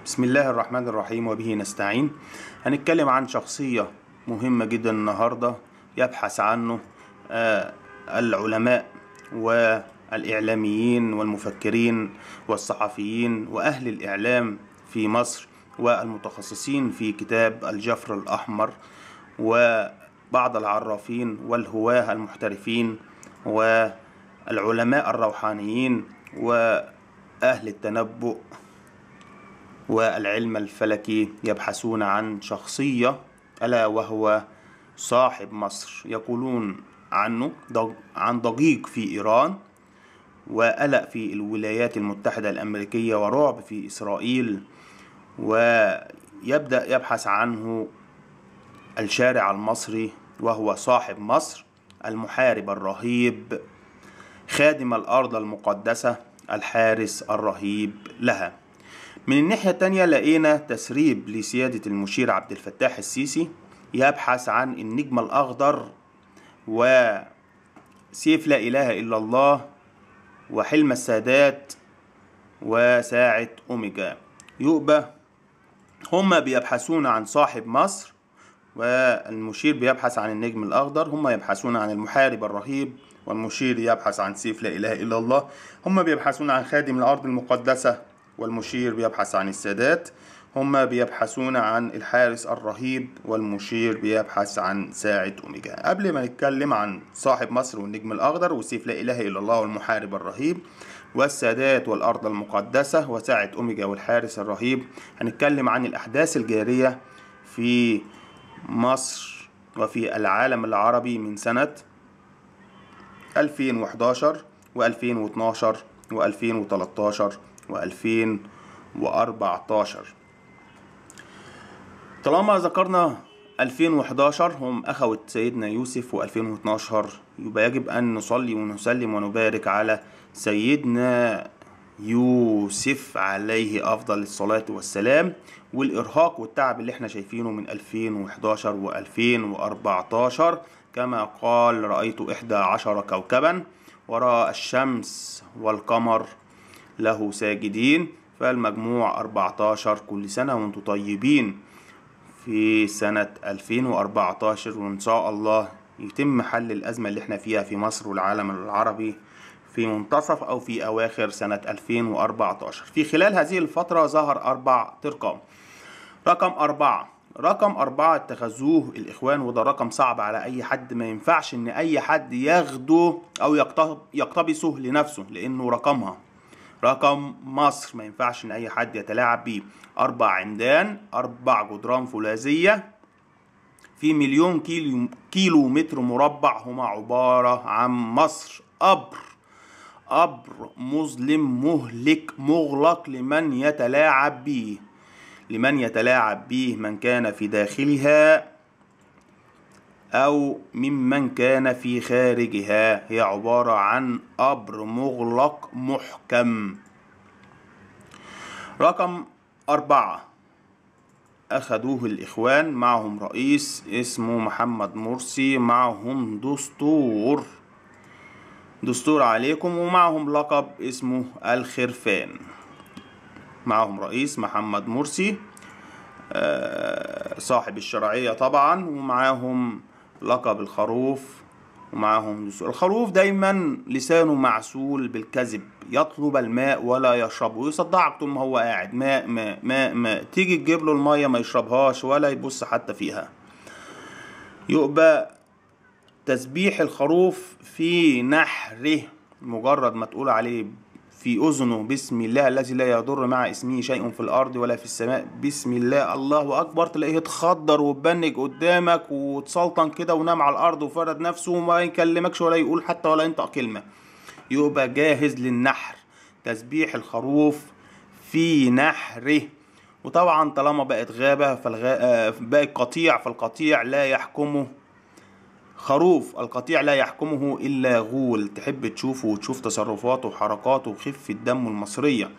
بسم الله الرحمن الرحيم وبه نستعين. هنتكلم عن شخصية مهمة جدا النهاردة يبحث عنه العلماء والإعلاميين والمفكرين والصحفيين وأهل الإعلام في مصر والمتخصصين في كتاب الجفر الأحمر وبعض العرافين والهواة المحترفين والعلماء الروحانيين وأهل التنبؤ والعلم الفلكي يبحثون عن شخصية ألا وهو صاحب مصر. يقولون عنه عن ضجيج في إيران وقلق في الولايات المتحدة الأمريكية ورعب في إسرائيل، ويبدأ يبحث عنه الشارع المصري وهو صاحب مصر، المحارب الرهيب، خادم الأرض المقدسة، الحارس الرهيب لها. من الناحية التانية لقينا تسريب لسيادة المشير عبد الفتاح السيسي يبحث عن النجم الأخضر وسيف لا إله إلا الله وحلم السادات وساعة أوميجا. يبقى هم بيبحثون عن صاحب مصر والمشير بيبحث عن النجم الأخضر، هم يبحثون عن المحارب الرهيب والمشير يبحث عن سيف لا إله إلا الله، هم بيبحثون عن خادم الأرض المقدسة والمشير بيبحث عن السادات، هم بيبحثون عن الحارس الرهيب والمشير بيبحث عن ساعة أوميجا. قبل ما نتكلم عن صاحب مصر والنجم الأخضر وسيف لا إله إلا الله والمحارب الرهيب والسادات والأرض المقدسة وساعة أوميجا والحارس الرهيب، هنتكلم عن الأحداث الجارية في مصر وفي العالم العربي من سنة 2011 و2012 و2013 و2014. طالما ذكرنا 2011 هم أخوة سيدنا يوسف، و2012 يبقى يجب أن نصلي ونسلم ونبارك على سيدنا يوسف عليه أفضل الصلاة والسلام. والإرهاق والتعب اللي احنا شايفينه من 2011 و2014 كما قال رأيت 11 كوكبا وراء الشمس والقمر له ساجدين، فالمجموع 14. كل سنة وانتم طيبين في سنة 2014، وإن شاء الله يتم حل الأزمة اللي احنا فيها في مصر والعالم العربي في منتصف أو في أواخر سنة 2014. في خلال هذه الفترة ظهر 4 أرقام. رقم 4 اتخذوه الإخوان، وده رقم صعب على أي حد، ما ينفعش إن أي حد ياخده أو يقتبسه لنفسه لأنه رقمها رقم مصر، ما ينفعش ان اي حد يتلاعب بيه. 4 عمدان، 4 جدران فولاذية في 1,000,000 كيلو متر مربع، هما عبارة عن مصر. قبر مظلم مهلك مغلق لمن يتلاعب به من كان في داخلها أو ممن كان في خارجها. هي عبارة عن قبر مغلق محكم. رقم 4 أخذوه الإخوان، معهم رئيس اسمه محمد مرسي، معهم دستور عليكم، ومعهم لقب اسمه الخرفان. معهم رئيس محمد مرسي صاحب الشرعية طبعا، ومعاهم لقب الخروف، ومعاهم دستور. الخروف دايما لسانه معسول بالكذب، يطلب الماء ولا يشربه، ويصدعك طول ما هو قاعد ماء ماء ماء ماء، تيجي تجيب له المية ما يشربهاش ولا يبص حتى فيها. يبقى تسبيح الخروف في نحره، مجرد ما تقول عليه في أذنه بسم الله الذي لا يضر مع اسمه شيء في الأرض ولا في السماء، بسم الله الله أكبر، تلاقيه اتخضر واتبنج قدامك واتسلطن كده ونام على الأرض وفرد نفسه وما يكلمكش ولا يقول حتى ولا ينطق كلمة. يبقى جاهز للنحر، تسبيح الخروف في نحره. وطبعا طالما بقت غابة بقت قطيع، فالقطيع لا يحكمه خروف، القطيع لا يحكمه إلا غول. تحب تشوفه وتشوف تصرفاته وحركاته وخفة دمه المصرية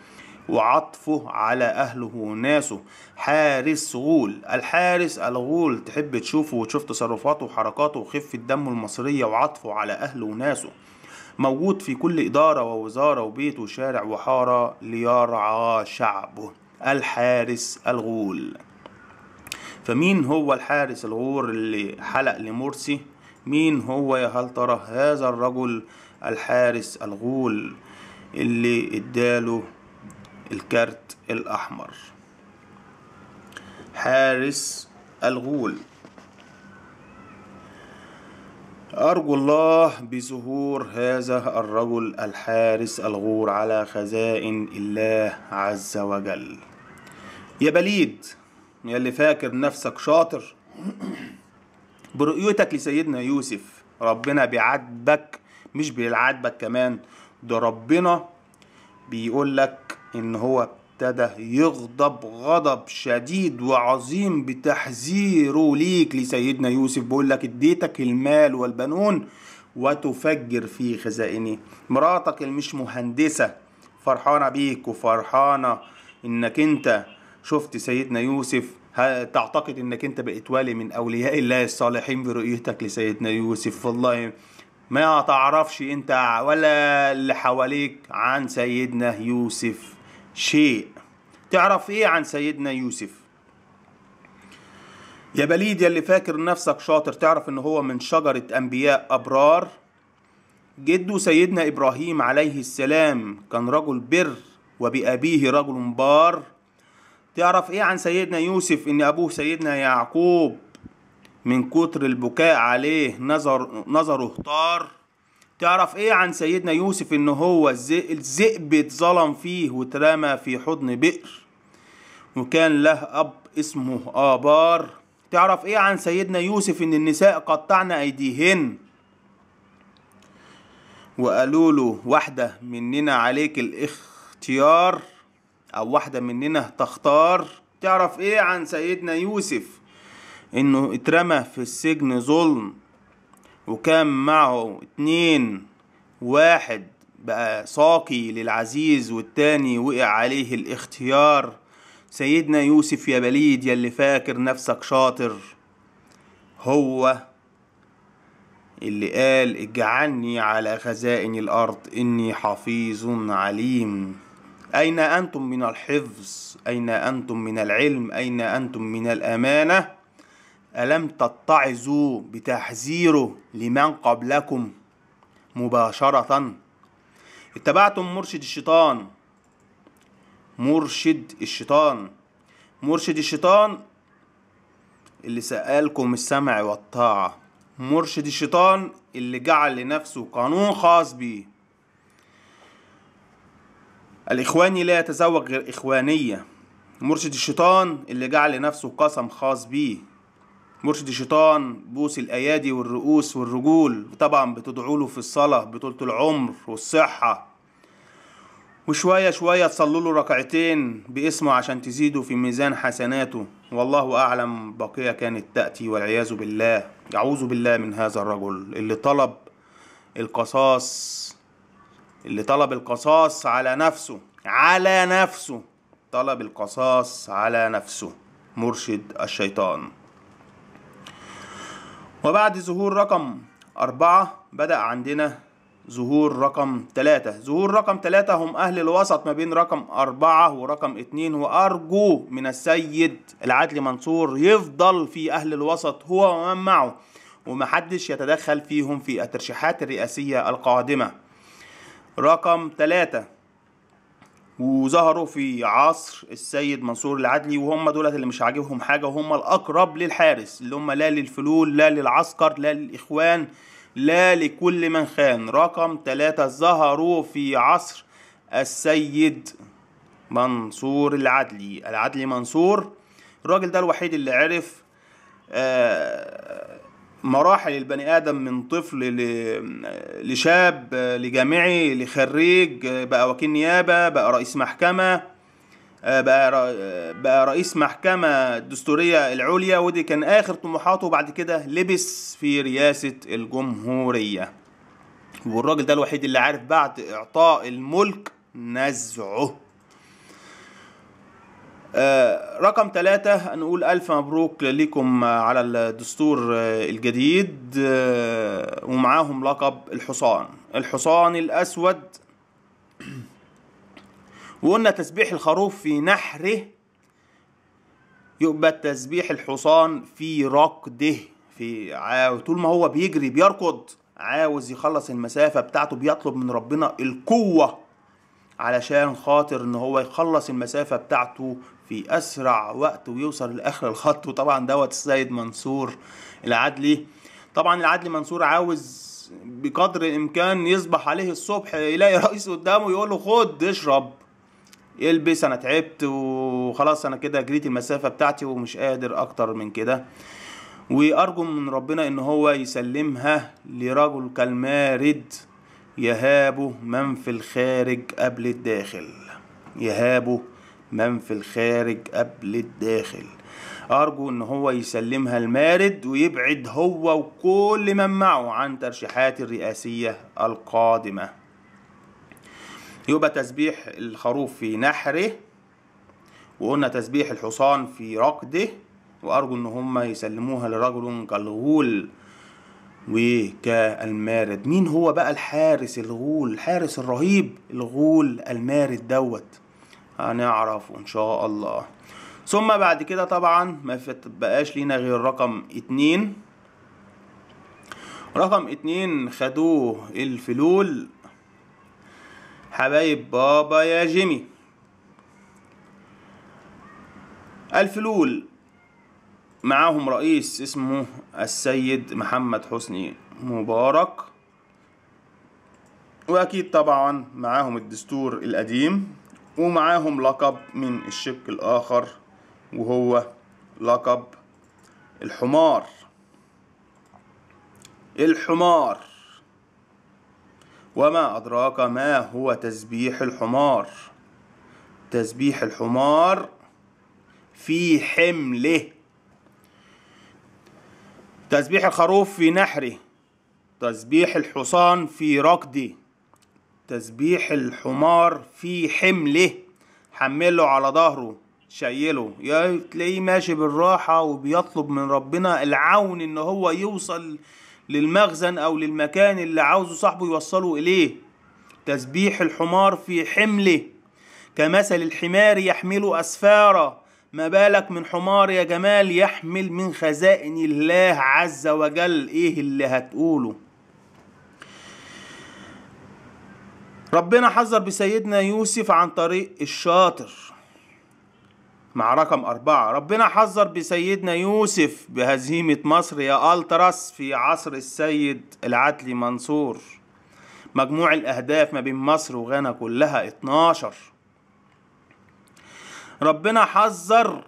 وعطفه على أهله وناسه. حارس غول، الحارس الغول، تحب تشوفه وتشوف تصرفاته وحركاته وخفة دمه المصرية وعطفه على أهله وناسه. موجود في كل إدارة ووزارة وبيت وشارع وحارة ليرعى شعبه. الحارس الغول. فمين هو الحارس الغول اللي حلق لمرسي؟ مين هو يا هل ترى هذا الرجل الحارس الغول اللي اداله الكارت الأحمر؟ حارس الغول. أرجو الله بظهور هذا الرجل الحارس الغول على خزائن الله عز وجل. يا بليد، يا اللي فاكر نفسك شاطر برؤيتك لسيدنا يوسف، ربنا بيعاتبك، مش بيعاتبك كمان، ده ربنا بيقول لك ان هو ابتدى يغضب غضب شديد وعظيم بتحذيره ليك لسيدنا يوسف. بيقول لك اديتك المال والبنون وتفجر في خزائني. مراتك اللي مش مهندسة فرحانة بيك وفرحانة انك انت شفت سيدنا يوسف، تعتقد انك انت بقيت ولي من اولياء الله الصالحين برؤيتك لسيدنا يوسف. والله ما تعرفش انت ولا اللي حواليك عن سيدنا يوسف شيء. تعرف ايه عن سيدنا يوسف يا بليد؟ يا اللي فاكر نفسك شاطر، تعرف ان هو من شجرة انبياء ابرار. جده سيدنا ابراهيم عليه السلام كان رجل بر وبأبيه رجل بار. تعرف ايه عن سيدنا يوسف؟ ان ابوه سيدنا يعقوب من كتر البكاء عليه نظره طار. تعرف ايه عن سيدنا يوسف؟ ان هو الذئب اتظلم فيه واترمى في حضن بئر وكان له اب اسمه آبار. تعرف ايه عن سيدنا يوسف؟ ان النساء قطعن ايديهن وقالوا له واحدة مننا عليك الاختيار، او واحدة مننا تختار. تعرف ايه عن سيدنا يوسف؟ انه اترمى في السجن ظلم وكان معه 2، واحد بقى ساقي للعزيز والتاني وقع عليه الاختيار. سيدنا يوسف يا بليد، يا اللي فاكر نفسك شاطر، هو اللي قال اجعلني على خزائن الأرض إني حفيظ عليم. أين أنتم من الحفظ؟ أين أنتم من العلم؟ أين أنتم من الأمانة؟ ألم تتعظوا بتحذيره لمن قبلكم مباشرة؟ اتبعتم مرشد الشيطان. مرشد الشيطان اللي سألكم السمع والطاعة. مرشد الشيطان اللي جعل لنفسه قانون خاص بيه. الإخواني لا يتزوج غير إخوانية. مرشد الشيطان اللي جعل لنفسه قسم خاص بيه. مرشد الشيطان بوس الأيادي والرؤوس والرجول، طبعا بتدعوا له في الصلاة بطولة العمر والصحة، وشوية شوية تصلوا له ركعتين باسمه عشان تزيدوا في ميزان حسناته. والله أعلم بقية كانت تأتي والعياذ بالله. أعوذ بالله من هذا الرجل اللي طلب القصاص على نفسه طلب القصاص على نفسه. مرشد الشيطان. وبعد ظهور رقم 4 بدأ عندنا ظهور رقم 3. ظهور رقم 3 هم أهل الوسط ما بين رقم 4 ورقم 2. وأرجو من السيد العدلي منصور يفضل في أهل الوسط هو ومن معه، ومحدش يتدخل فيهم في الترشيحات الرئاسية القادمة. رقم 3 وظهروا في عصر السيد منصور العدلي، وهم دولت اللي مش عاجبهم حاجة، وهم الأقرب للحارس، اللي هم لا للفلول لا للعسكر لا للإخوان لا لكل من خان. رقم 3 ظهروا في عصر السيد منصور العدلي منصور. الراجل ده الوحيد اللي عرف مراحل البني آدم من طفل لشاب لجامعي لخريج، بقى وكيل نيابة، بقى رئيس محكمة، بقى رئيس محكمة الدستورية العليا، ودي كان آخر طموحاته. وبعد كده لبس في رئاسة الجمهورية. والراجل ده الوحيد اللي عارف بعد إعطاء الملك نزعه. رقم 3 نقول ألف مبروك لكم على الدستور الجديد، ومعاهم لقب الحصان الأسود. وقلنا تسبيح الخروف في نحره، يبقى تسبيح الحصان في ركضه، طول ما هو بيجري بيركض عاوز يخلص المسافة بتاعته، بيطلب من ربنا القوة علشان خاطر ان هو يخلص المسافة بتاعته في اسرع وقت ويوصل لاخر الخط. وطبعا دوت السيد منصور العدلي. طبعا العدلي منصور عاوز بقدر الامكان يصبح عليه الصبح يلاقي رئيس قدامه يقول له خد اشرب البس، انا تعبت وخلاص، انا كده جريت المسافة بتاعتي ومش قادر اكتر من كده. وارجو من ربنا ان هو يسلمها لرجل كالمارد يهاب من في الخارج قبل الداخل، يهاب من في الخارج قبل الداخل. ارجو ان هو يسلمها المارد ويبعد هو وكل من معه عن ترشيحات الرئاسية القادمة. يبقى تسبيح الخروف في نحره، وقلنا تسبيح الحصان في ركضه، وارجو ان هم يسلموها لرجل كالغول وكالمارد. مين هو بقى الحارس الغول، الحارس الرهيب الغول المارد دوت؟ هنعرفه ان شاء الله. ثم بعد كده طبعا ما بقاش لينا غير رقم 2. رقم 2 خدوه الفلول حبايب بابا يا جيمي. الفلول معاهم رئيس اسمه السيد محمد حسني مبارك، واكيد طبعا معاهم الدستور القديم، ومعاهم لقب من الشق الاخر وهو لقب الحمار. الحمار، وما ادراك ما هو تسبيح الحمار؟ تسبيح الحمار في حمله. تسبيح الخروف في نحره، تسبيح الحصان في ركضه، تسبيح الحمار في حمله. حمله على ظهره شايله، يا تلاقيه ماشي بالراحة وبيطلب من ربنا العون ان هو يوصل للمخزن او للمكان اللي عاوزه صاحبه يوصله اليه. تسبيح الحمار في حمله، كمثل الحمار يحمل أسفارا، ما بالك من حمار يا جمال يحمل من خزائن الله عز وجل. ايه اللي هتقوله؟ ربنا حذر بسيدنا يوسف عن طريق الشاطر مع رقم 4. ربنا حذر بسيدنا يوسف بهزيمة مصر يا ألتراس في عصر السيد العدلي منصور. مجموع الأهداف ما بين مصر وغانا كلها 12. ربنا حذر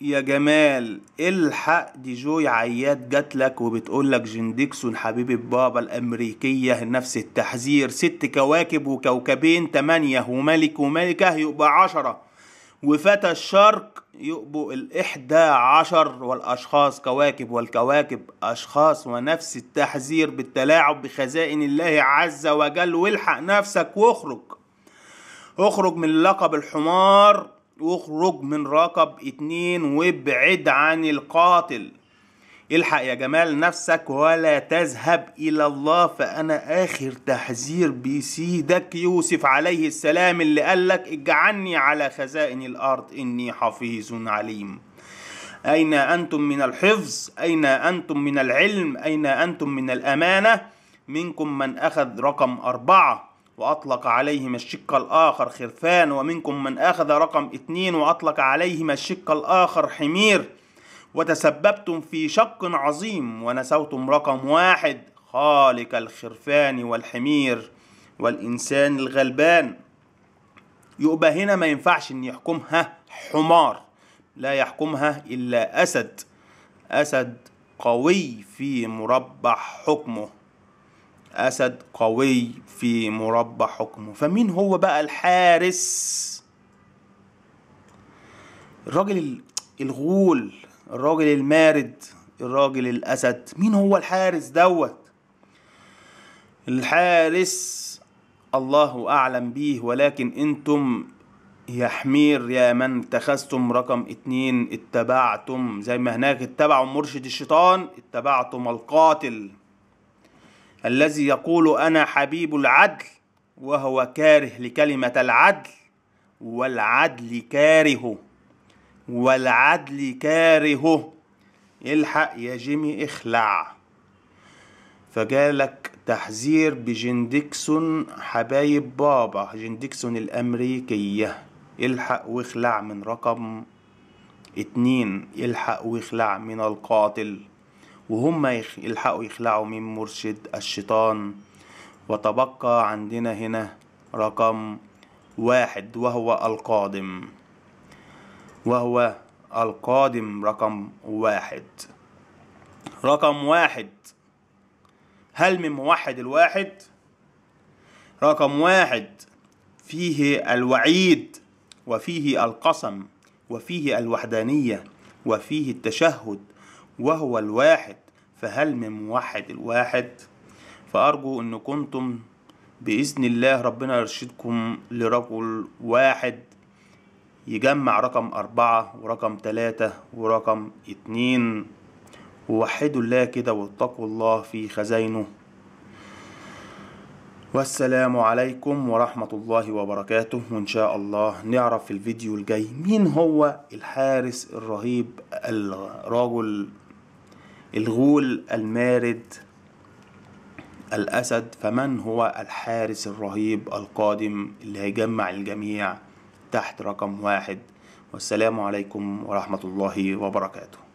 يا جمال الحق دي جوي عيات جاتلك وبتقولك جنديكسون حبيبي بابا الأمريكية نفس التحذير. 6 كواكب وكوكبين 8 وملك وملكة يبقى 10 وفتى الشرق يبقوا 11 والأشخاص كواكب والكواكب أشخاص، ونفس التحذير بالتلاعب بخزائن الله عز وجل. والحق نفسك واخرج، اخرج من لقب الحمار واخرج من رقب 2 وابعد عن القاتل. الحق يا جمال نفسك ولا تذهب إلى الله. فأنا آخر تحذير بسيدك يوسف عليه السلام اللي قالك اجعلني على خزائن الأرض إني حفيظ عليم. أين أنتم من الحفظ؟ أين أنتم من العلم؟ أين أنتم من الأمانة؟ منكم من أخذ رقم 4 وأطلق عليهم الشق الآخر خرفان، ومنكم من أخذ رقم 2 وأطلق عليهم الشق الآخر حمير، وتسببتم في شق عظيم ونسوتم رقم 1 خالق الخرفان والحمير والإنسان الغلبان. يبقى هنا ما ينفعش ان يحكمها حمار، لا يحكمها إلا أسد. أسد قوي في مربع حكمه، أسد قوي في مربع حكمه. فمين هو بقى الحارس؟ الراجل الغول، الراجل المارد، الراجل الأسد. مين هو الحارس دوت؟ الحارس الله أعلم به، ولكن انتم يا حمير يا من اتخذتم رقم 2 اتبعتم زي ما هناك اتبعوا مرشد الشيطان، اتبعتم القاتل الذي يقول أنا حبيب العدل وهو كاره لكلمة العدل، والعدل كاره، والعدل كاره. الحق يا جيمي اخلع. فجالك تحذير بجين ديكسون حبايب بابا، جين ديكسون الأمريكية. الحق واخلع من رقم 2، الحق واخلع من القاتل، وهم يلحقوا يخلعوا من مرشد الشيطان. وتبقى عندنا هنا رقم 1 وهو القادم، وهو القادم رقم 1. رقم 1، هل من موحد الواحد؟ رقم 1 فيه الوعيد، وفيه القسم، وفيه الوحدانية، وفيه التشهد، وهو الواحد. فهل من موحد الواحد؟ فأرجو أن كنتم بإذن الله ربنا يرشدكم لرجل واحد يجمع رقم 4 ورقم 3 ورقم 2. ووحدوا الله كده واتقوا الله في خزائنه. والسلام عليكم ورحمة الله وبركاته. وإن شاء الله نعرف في الفيديو الجاي مين هو الحارس الرهيب، الرجل الغول المارد الأسد. فمن هو الحارس الرهيب القادم اللي هيجمع الجميع تحت رقم 1؟ والسلام عليكم ورحمة الله وبركاته.